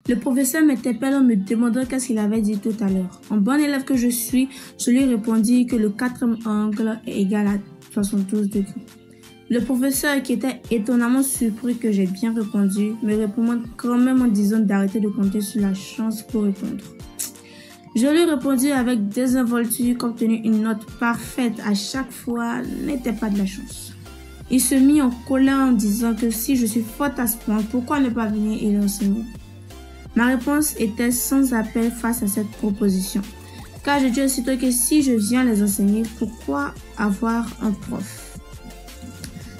Le professeur m'interpelle en me demandant qu'est-ce qu'il avait dit tout à l'heure. En bon élève que je suis, je lui répondis que le quatrième angle est égal à 72 degrés. Le professeur, qui était étonnamment surpris que j'ai bien répondu, me répond quand même en disant d'arrêter de compter sur la chance pour répondre. Je lui répondis avec désinvolture qu'obtenir une note parfaite à chaque fois n'était pas de la chance. Il se mit en colère en disant que si je suis forte à ce point, pourquoi ne pas venir et l'enseigner? Ma réponse était sans appel face à cette proposition, car je dis aussitôt que si je viens les enseigner, pourquoi avoir un prof?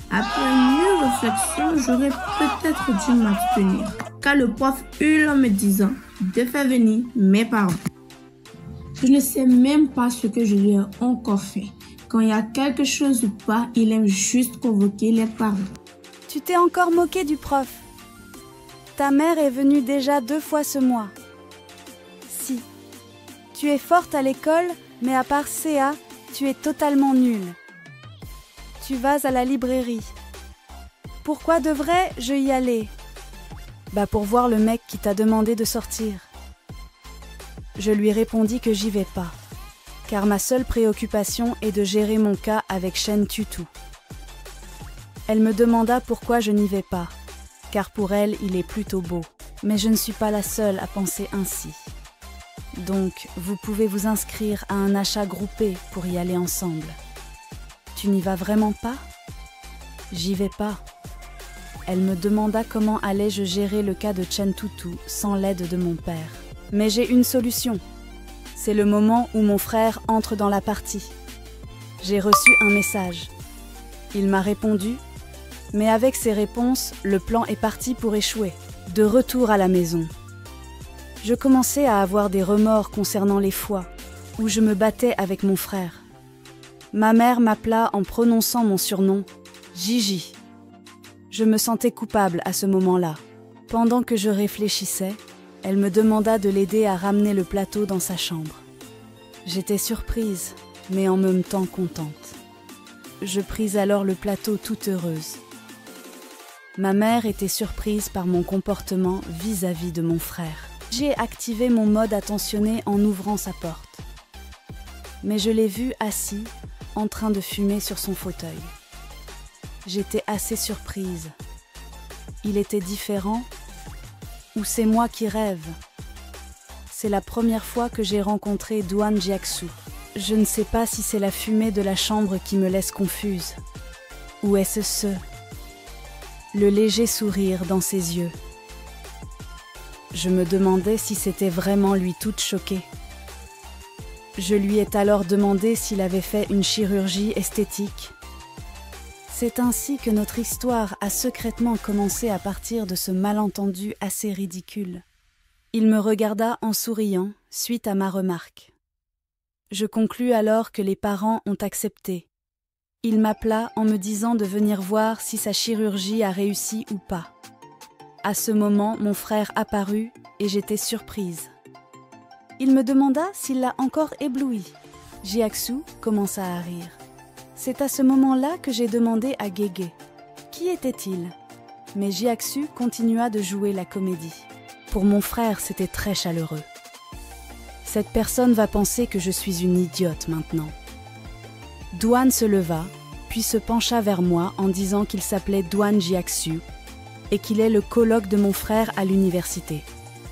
Après une mûre réflexion, j'aurais peut-être dû m'abstenir, car le prof hurle en me disant de faire venir mes parents. Je ne sais même pas ce que je lui ai encore fait. Quand il y a quelque chose ou pas, il aime juste convoquer les parents. Tu t'es encore moqué du prof. Ta mère est venue déjà 2 fois ce mois. Si. Tu es forte à l'école, mais à part CA, tu es totalement nulle. Tu vas à la librairie. Pourquoi devrais-je y aller? Pour voir le mec qui t'a demandé de sortir. Je lui répondis que j'y vais pas, car ma seule préoccupation est de gérer mon cas avec Chen Tutu. Elle me demanda pourquoi je n'y vais pas, car pour elle, il est plutôt beau. Mais je ne suis pas la seule à penser ainsi. Donc, vous pouvez vous inscrire à un achat groupé pour y aller ensemble. Tu n'y vas vraiment pas? J'y vais pas. Elle me demanda comment allais-je gérer le cas de Chen Tutu sans l'aide de mon père. Mais j'ai une solution. C'est le moment où mon frère entre dans la partie. J'ai reçu un message. Il m'a répondu, mais avec ses réponses, le plan est parti pour échouer. De retour à la maison. Je commençais à avoir des remords concernant les fois, où je me battais avec mon frère. Ma mère m'appela en prononçant mon surnom, Gigi. Je me sentais coupable à ce moment-là. Pendant que je réfléchissais, elle me demanda de l'aider à ramener le plateau dans sa chambre. J'étais surprise, mais en même temps contente. Je pris alors le plateau toute heureuse. Ma mère était surprise par mon comportement vis-à-vis de mon frère. J'ai activé mon mode attentionné en ouvrant sa porte. Mais je l'ai vu assis, en train de fumer sur son fauteuil. J'étais assez surprise. Il était différent? Ou c'est moi qui rêve? C'est la première fois que j'ai rencontré Duan Jiaksu. Je ne sais pas si c'est la fumée de la chambre qui me laisse confuse. Ou est-ce le léger sourire dans ses yeux? Je me demandais si c'était vraiment lui toute choquée. Je lui ai alors demandé s'il avait fait une chirurgie esthétique. C'est ainsi que notre histoire a secrètement commencé à partir de ce malentendu assez ridicule. Il me regarda en souriant, suite à ma remarque. Je conclus alors que les parents ont accepté. Il m'appela en me disant de venir voir si sa chirurgie a réussi ou pas. À ce moment, mon frère apparut et j'étais surprise. Il me demanda s'il l'a encore ébloui. Jiaksu commença à rire. C'est à ce moment-là que j'ai demandé à Gege. Qui était-il? Mais Jiaksu continua de jouer la comédie. Pour mon frère, c'était très chaleureux. Cette personne va penser que je suis une idiote maintenant. Duan se leva, puis se pencha vers moi en disant qu'il s'appelait Duan Jiaksu et qu'il est le coloc de mon frère à l'université.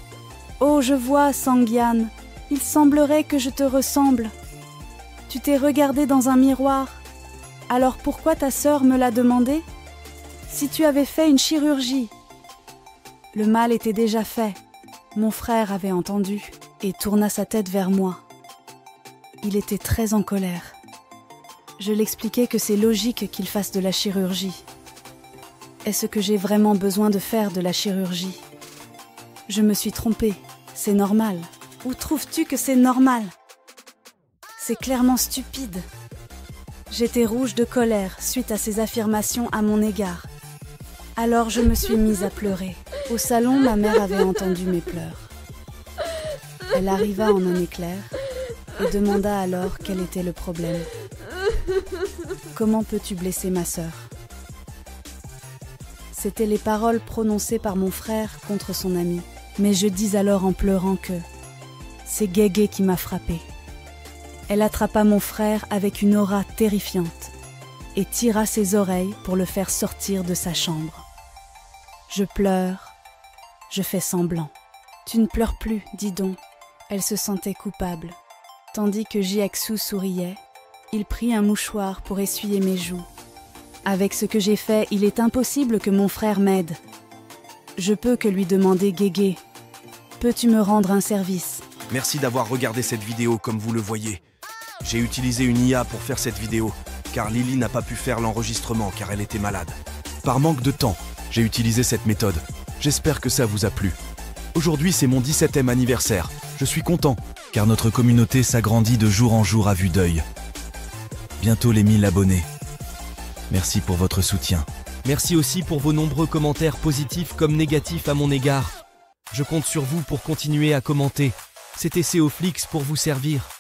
« Oh, je vois, Sangyan, il semblerait que je te ressemble. Tu t'es regardé dans un miroir. Alors pourquoi ta sœur me l'a demandé? Si tu avais fait une chirurgie. » Le mal était déjà fait. Mon frère avait entendu et tourna sa tête vers moi. Il était très en colère. Je l'expliquais que c'est logique qu'il fasse de la chirurgie. Est-ce que j'ai vraiment besoin de faire de la chirurgie? Je me suis trompée, c'est normal. Où trouves-tu que c'est normal? C'est clairement stupide. J'étais rouge de colère suite à ces affirmations à mon égard. Alors je me suis mise à pleurer. Au salon, ma mère avait entendu mes pleurs. Elle arriva en un éclair et demanda alors quel était le problème. « Comment peux-tu blesser ma sœur ?» C'étaient les paroles prononcées par mon frère contre son ami. Mais je dis alors en pleurant que c'est Guégué qui m'a frappée. Elle attrapa mon frère avec une aura terrifiante et tira ses oreilles pour le faire sortir de sa chambre. Je pleure, je fais semblant. Tu ne pleures plus, dis donc. Elle se sentait coupable. Tandis que Jiaxu souriait, il prit un mouchoir pour essuyer mes joues. Avec ce que j'ai fait, il est impossible que mon frère m'aide. Je peux que lui demander Guégué. Peux-tu me rendre un service? Merci d'avoir regardé cette vidéo comme vous le voyez. J'ai utilisé une IA pour faire cette vidéo, car Lily n'a pas pu faire l'enregistrement car elle était malade. Par manque de temps, j'ai utilisé cette méthode. J'espère que ça vous a plu. Aujourd'hui, c'est mon 17e anniversaire. Je suis content, car notre communauté s'agrandit de jour en jour à vue d'œil. Bientôt les 1000 abonnés. Merci pour votre soutien. Merci aussi pour vos nombreux commentaires positifs comme négatifs à mon égard. Je compte sur vous pour continuer à commenter. C'était Céoflix pour vous servir.